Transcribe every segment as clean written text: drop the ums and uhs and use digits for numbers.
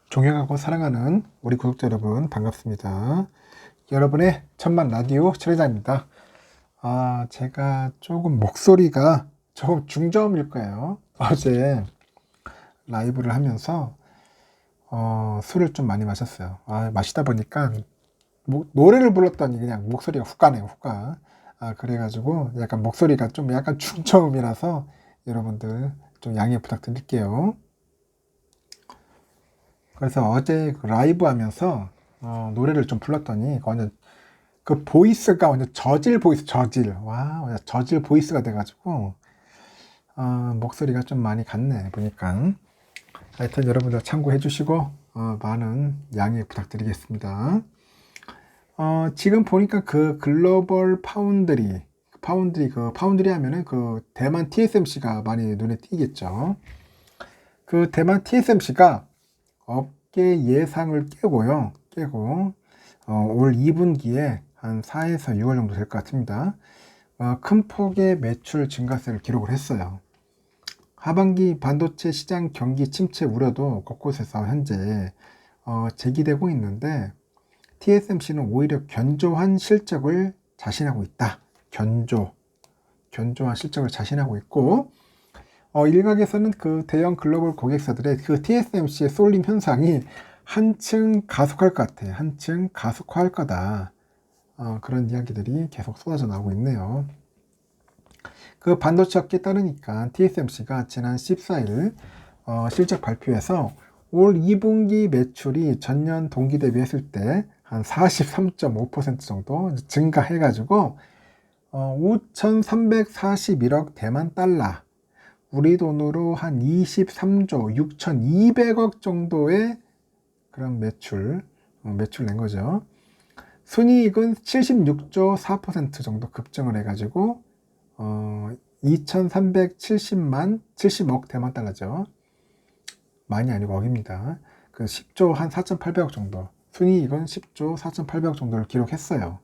존경하고 사랑하는 우리 구독자 여러분 반갑습니다. 여러분의 천만 라디오 철회자입니다. 제가 조금 목소리가 조금 중저음일 거예요. 어제 라이브를 하면서 술을 좀 많이 마셨어요. 마시다 보니까 노래를 불렀더니 그냥 목소리가 훅 가네요. 훅 가. 그래가지고 약간 목소리가 좀 약간 중저음이라서 여러분들 좀 양해 부탁드릴게요. 그래서 어제 그 라이브 하면서 노래를 좀 불렀더니 완전 그 보이스가 완전 저질 보이스, 저질. 완전 저질 보이스가 돼가지고 목소리가 좀 많이 갔네 보니까. 하여튼 여러분들 참고해 주시고 많은 양해 부탁드리겠습니다. 지금 보니까 그 글로벌 파운드리 하면은 그 대만 TSMC가 많이 눈에 띄겠죠. 그 대만 TSMC가 업계 예상을 깨고 올 2분기에 한 4에서 6월 정도 될 것 같습니다. 큰 폭의 매출 증가세를 기록을 했어요. 하반기 반도체 시장 경기 침체 우려도 곳곳에서 현재 제기되고 있는데 TSMC는 오히려 견조한 실적을 자신하고 있다. 견조한 실적을 자신하고 있고 일각에서는 그 대형 글로벌 고객사들의 그 TSMC의 쏠림 현상이 한층 가속할 것 같아. 한층 가속화할 거다. 그런 이야기들이 계속 쏟아져 나오고 있네요. 그 반도체 업계에 따르니까 TSMC가 지난 14일 실적 발표에서 올 2분기 매출이 전년 동기 대비했을 때 한 43.5% 정도 증가해가지고 5,341억 대만 달러, 우리 돈으로 한 23조 6,200억 정도의 그런 매출 낸 거죠. 순이익은 76조 4% 정도 급증을 해가지고 2,370억 대만 달러죠. 많이 아니고 억입니다. 그 10조 한 4,800억 정도, 순이익은 10조 4,800억 정도를 기록했어요.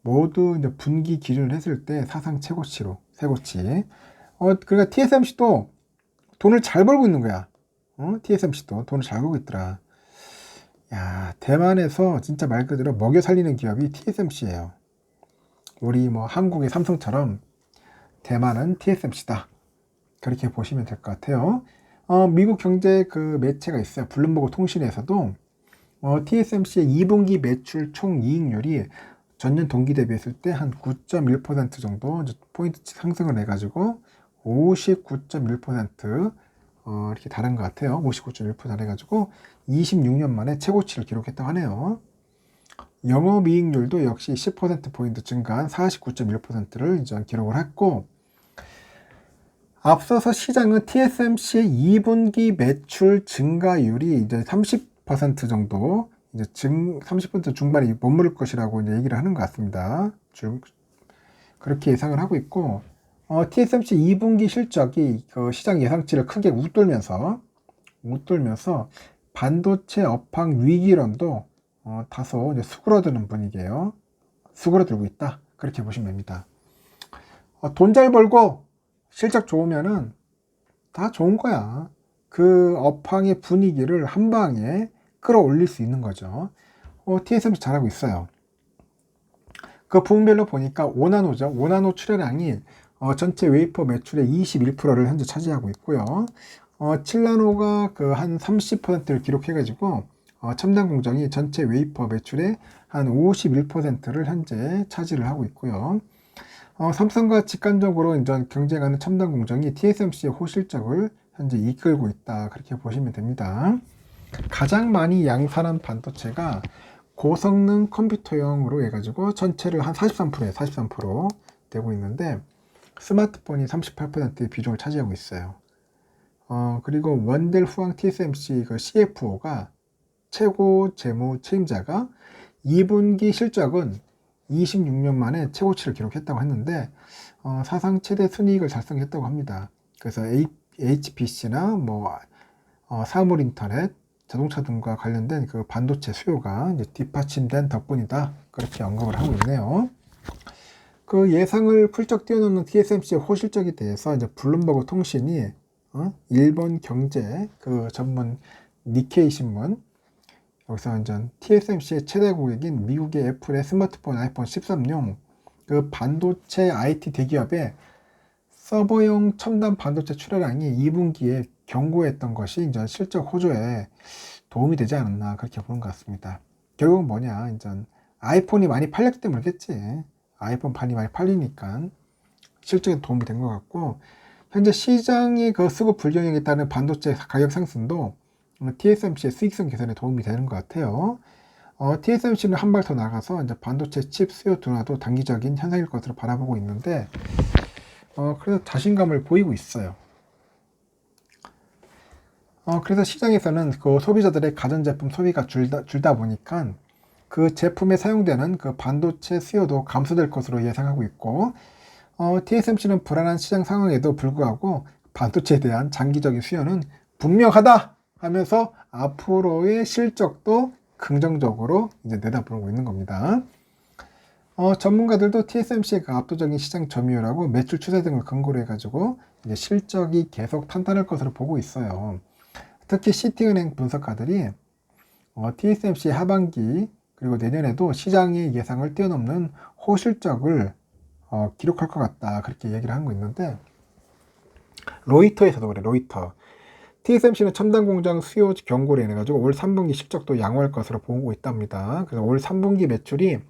모두 이제 분기 기준을 했을 때 사상 최고치로 최고치. 그러니까 TSMC도 돈을 잘 벌고 있는 거야. TSMC도 돈을 잘 벌고 있더라. 야, 대만에서 진짜 말 그대로 먹여 살리는 기업이 TSMC예요. 우리 뭐 한국의 삼성처럼 대만은 TSMC다. 그렇게 보시면 될 것 같아요. 미국 경제 그 매체가 있어요. 블룸버그 통신에서도 TSMC의 2분기 매출 총이익률이 전년 동기 대비했을 때 한 9.1% 정도 포인트 상승을 해가지고 59.1% 이렇게 다른 것 같아요. 59.1% 해가지고 26년 만에 최고치를 기록했다고 하네요. 영업이익률도 역시 10%포인트 증가한 49.1%를 이제 기록을 했고, 앞서서 시장은 TSMC의 2분기 매출 증가율이 이제 30% 정도, 이제 30% 중반이 머무를 것이라고 이제 얘기를 하는 것 같습니다. 그렇게 예상을 하고 있고, TSMC 2분기 실적이 그 시장 예상치를 크게 웃돌면서 반도체 업황 위기론도 다소 이제 수그러드는 분위기예요. 수그러들고 있다. 그렇게 보시면 됩니다. 돈 잘 벌고 실적 좋으면은 다 좋은 거야. 그 업황의 분위기를 한 방에 끌어올릴 수 있는 거죠. TSMC 잘하고 있어요. 그 부분별로 보니까 5나노죠. 5나노 출하량이 전체 웨이퍼 매출의 21%를 현재 차지하고 있고요. 7나노가 그 한 30%를 기록해가지고 첨단 공정이 전체 웨이퍼 매출의 한 51%를 현재 차지를 하고 있고요. 삼성과 직관적으로 이제 경쟁하는 첨단 공정이 TSMC의 호실적을 현재 이끌고 있다. 그렇게 보시면 됩니다. 가장 많이 양산한 반도체가 고성능 컴퓨터용으로 해가지고 전체를 한 43% 되고 있는데, 스마트폰이 38%의 비중을 차지하고 있어요. 그리고 원델 후앙 TSMC 그 CFO가 최고 재무 책임자가 2분기 실적은 26년 만에 최고치를 기록했다고 했는데 사상 최대 순이익을 달성했다고 합니다. 그래서 HPC나 뭐 사물 인터넷, 자동차 등과 관련된 그 반도체 수요가 이제 뒷받침된 덕분이다. 그렇게 언급을 하고 있네요. 그 예상을 훌쩍 뛰어넘는 TSMC의 호실적에 대해서 이제 블룸버그 통신이 일본 경제 그 전문 니케이 신문. 여기서 이제 TSMC의 최대 고객인 미국의 애플의 스마트폰 아이폰 13용 그 반도체 IT 대기업의 서버용 첨단 반도체 출하량이 2분기에 경고했던 것이 이제 실적 호조에 도움이 되지 않았나 그렇게 보는 것 같습니다. 결국은 뭐냐, 이제 아이폰이 많이 팔렸기 때문이겠지. 아이폰판이 많이 팔리니까 실적에 도움이 된 것 같고, 현재 시장의 그 수급 불균형에 따른 반도체 가격 상승도 TSMC의 수익성 개선에 도움이 되는 것 같아요. TSMC는 한 발 더 나가서 이제 반도체 칩 수요 둔화도 단기적인 현상일 것으로 바라보고 있는데, 그래서 자신감을 보이고 있어요. 그래서 시장에서는 그 소비자들의 가전제품 소비가 줄다 보니까 그 제품에 사용되는 그 반도체 수요도 감소될 것으로 예상하고 있고, TSMC는 불안한 시장 상황에도 불구하고 반도체에 대한 장기적인 수요는 분명하다 하면서 앞으로의 실적도 긍정적으로 이제 내다보고 있는 겁니다. 전문가들도 TSMC의 그 압도적인 시장 점유율하고 매출 추세 등을 근거로 해가지고 이제 실적이 계속 탄탄할 것으로 보고 있어요. 특히 시티은행 분석가들이 TSMC 하반기 그리고 내년에도 시장의 예상을 뛰어넘는 호실적을 기록할 것 같다 그렇게 얘기를 하고 있는데, 로이터에서도 그래. 로이터 TSMC는 첨단 공장 수요 경고를 해가지고 올 3분기 실적도 양호할 것으로 보고 있답니다. 그래서 올 3분기 매출이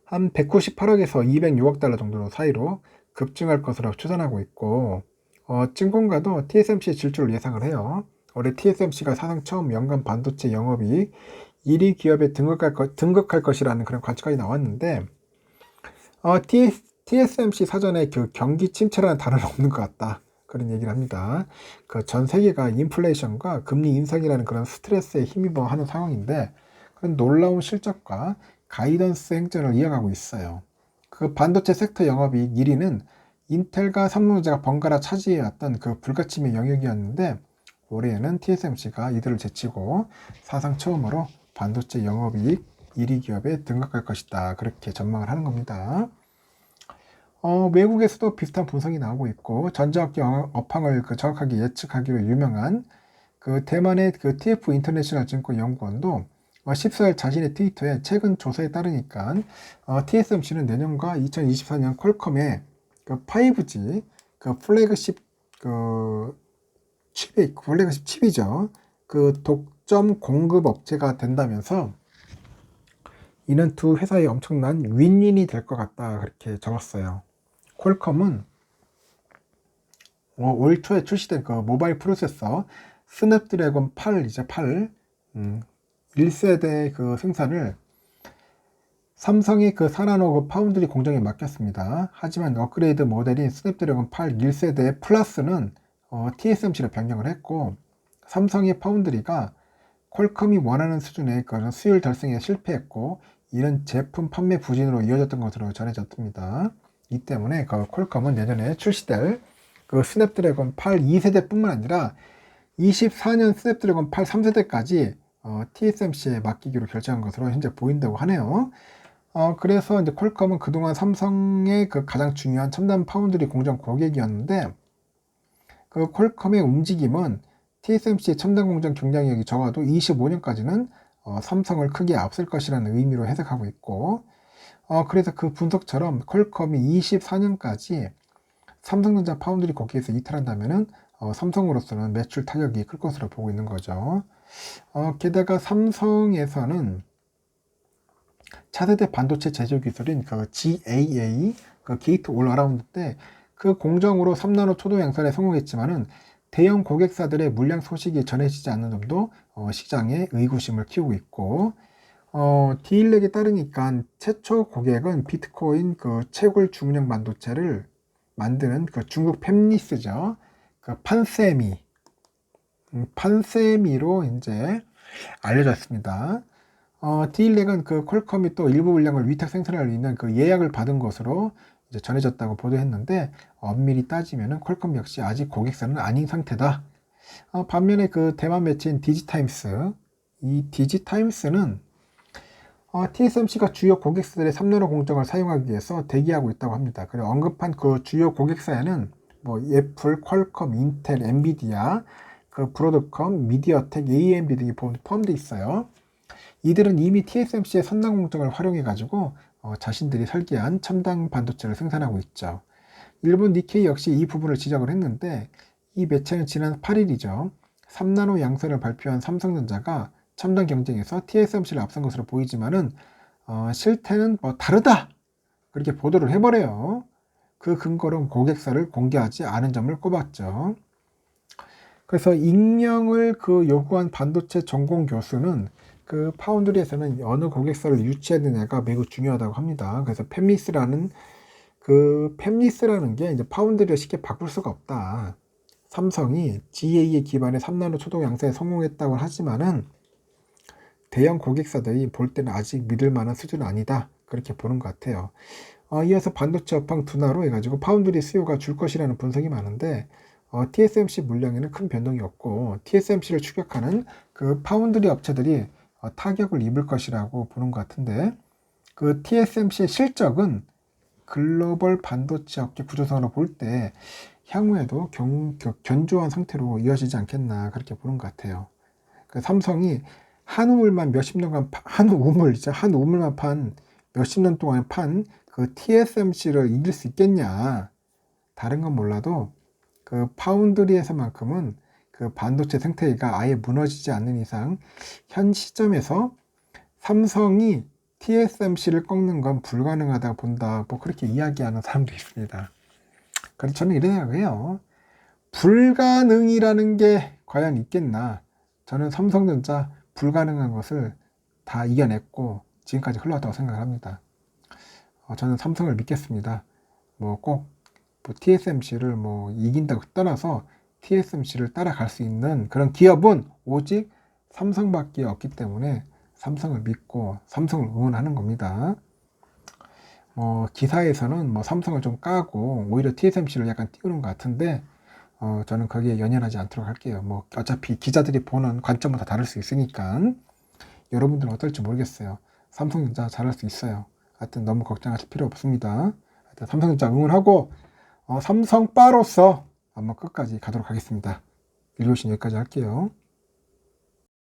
한 198억에서 206억 달러 정도 사이로 급증할 것으로 추산하고 있고, 증권가도 TSMC의 질주를 예상을 해요. 올해 TSMC가 사상 처음 연간 반도체 영업이익 1위 기업에 등극할 것이라는 그런 관측까지 나왔는데, TSMC 사전에 그 경기 침체라는 단어는 없는 것 같다 그런 얘기를 합니다. 그 전 세계가 인플레이션과 금리 인상이라는 그런 스트레스에 힘입어 하는 상황인데, 그런 놀라운 실적과 가이던스 행진을 이어가고 있어요. 그 반도체 섹터 영업이익 1위는 인텔과 삼성전자가 번갈아 차지해왔던 그 불가침의 영역이었는데, 올해에는 TSMC가 이들을 제치고 사상 처음으로 반도체 영업이익 1위 기업에 등극할 것이다 그렇게 전망을 하는 겁니다. 외국에서도 비슷한 분석이 나오고 있고, 전자업계 업황을 그 정확하게 예측하기로 유명한 그 대만의 그 TF 인터내셔널 증권 연구원도 14일 자신의 트위터에 최근 조사에 따르니까 TSMC는 내년과 2024년 퀄컴의 그 5G 그 플래그십 칩이죠. 그 독점 공급 업체가 된다면서 이는 두 회사의 엄청난 윈윈이 될 것 같다 그렇게 적었어요. 퀄컴은 올 초에 출시된 그 모바일 프로세서 스냅드래곤 8 1세대 그 생산을 삼성의 그 사나노 파운드리 공장에 맡겼습니다. 하지만 업그레이드 모델인 스냅드래곤 8 1세대 플러스는 TSMC로 변경을 했고, 삼성의 파운드리가 퀄컴이 원하는 수준의 그런 수율 달성에 실패했고, 이런 제품 판매 부진으로 이어졌던 것으로 전해졌습니다. 이 때문에 그 퀄컴은 내년에 출시될 그 스냅드래곤 8 2세대뿐만 아니라 24년 스냅드래곤 8 3세대까지 TSMC에 맡기기로 결정한 것으로 현재 보인다고 하네요. 그래서 이제 퀄컴은 그동안 삼성의 그 가장 중요한 첨단 파운드리 공정 고객이었는데, 그 퀄컴의 움직임은 TSMC의 첨단 공정 경쟁력이 적어도 25년까지는 삼성을 크게 앞설 것이라는 의미로 해석하고 있고, 그래서 그 분석처럼 퀄컴이 24년까지 삼성전자 파운드리 고객에서 이탈한다면은 삼성으로서는 매출 타격이 클 것으로 보고 있는 거죠. 게다가 삼성에서는 차세대 반도체 제조 기술인 그 GAA, 그 게이트 올 어라운드 때 그 공정으로 3나노 초도 양산에 성공했지만은 대형 고객사들의 물량 소식이 전해지지 않는 점도 시장에 의구심을 키우고 있고, 디일렉에 따르니까 최초 고객은 비트코인 그 채굴 주문형 반도체를 만드는 그 중국 팹리스죠. 그 판세미로 이제 알려졌습니다. 디일렉은 그 퀄컴이 또 일부 물량을 위탁 생산할 수 있는 그 예약을 받은 것으로 이제 전해졌다고 보도했는데, 엄밀히 따지면은 퀄컴 역시 아직 고객사는 아닌 상태다. 반면에 그 대만 매체인 디지타임스, 이 디지타임스는 TSMC가 주요 고객사들의 3나노 공정을 사용하기 위해서 대기하고 있다고 합니다. 그리고 언급한 그 주요 고객사에는 뭐 애플, 퀄컴, 인텔, 엔비디아, 그 그 브로드컴, 미디어텍, AMD 등이 포함되어 있어요. 이들은 이미 TSMC의 선단 공정을 활용해 가지고 자신들이 설계한 첨단 반도체를 생산하고 있죠. 일본 니케이 역시 이 부분을 지적을 했는데, 이 매체는 지난 8일이죠. 3나노 양산을 발표한 삼성전자가 첨단 경쟁에서 TSMC를 앞선 것으로 보이지만은 실태는 다르다, 그렇게 보도를 해버려요. 그 근거로 고객사를 공개하지 않은 점을 꼽았죠. 그래서 익명을 요구한 반도체 전공 교수는 그 파운드리에서는 어느 고객사를 유치해야 되냐가 매우 중요하다고 합니다. 그래서 팹리스라는 게 이제 파운드리를 쉽게 바꿀 수가 없다. 삼성이 GAE 기반의 3나노 초동 양산에 성공했다고 하지만은 대형 고객사들이 볼 때는 아직 믿을 만한 수준은 아니다, 그렇게 보는 것 같아요. 이어서 반도체 업황 둔화로 해가지고 파운드리 수요가 줄 것이라는 분석이 많은데, TSMC 물량에는 큰 변동이 없고 TSMC를 추격하는 그 파운드리 업체들이 타격을 입을 것이라고 보는 것 같은데, 그 TSMC의 실적은 글로벌 반도체 업계 구조상으로 볼 때 향후에도 견조한 상태로 이어지지 않겠나, 그렇게 보는 것 같아요. 그 삼성이 한 우물만 몇십 년간 한 우물만 판 몇십 년 동안 판 그 TSMC를 이길 수 있겠냐? 다른 건 몰라도 그 파운드리에서만큼은 그 반도체 생태계가 아예 무너지지 않는 이상 현 시점에서 삼성이 TSMC를 꺾는 건 불가능하다고 본다, 뭐 그렇게 이야기하는 사람도 있습니다. 그래서 저는 이런 생각해요. 불가능이라는 게 과연 있겠나? 저는 삼성전자 불가능한 것을 다 이겨냈고 지금까지 흘러왔다고 생각합니다. 저는 삼성을 믿겠습니다. 꼭 TSMC를 이긴다고 떠나서 TSMC를 따라갈 수 있는 그런 기업은 오직 삼성밖에 없기 때문에 삼성을 믿고 삼성을 응원하는 겁니다. 기사에서는 삼성을 좀 까고 오히려 TSMC를 약간 띄우는 것 같은데, 저는 거기에 연연하지 않도록 할게요. 어차피 기자들이 보는 관점은 다 다를 수 있으니까. 여러분들은 어떨지 모르겠어요. 삼성전자 잘할 수 있어요. 하여튼 너무 걱정하실 필요 없습니다. 하여튼 삼성전자 응원하고 삼성바로서 한번 끝까지 가도록 하겠습니다. 일요신 여기까지 할게요.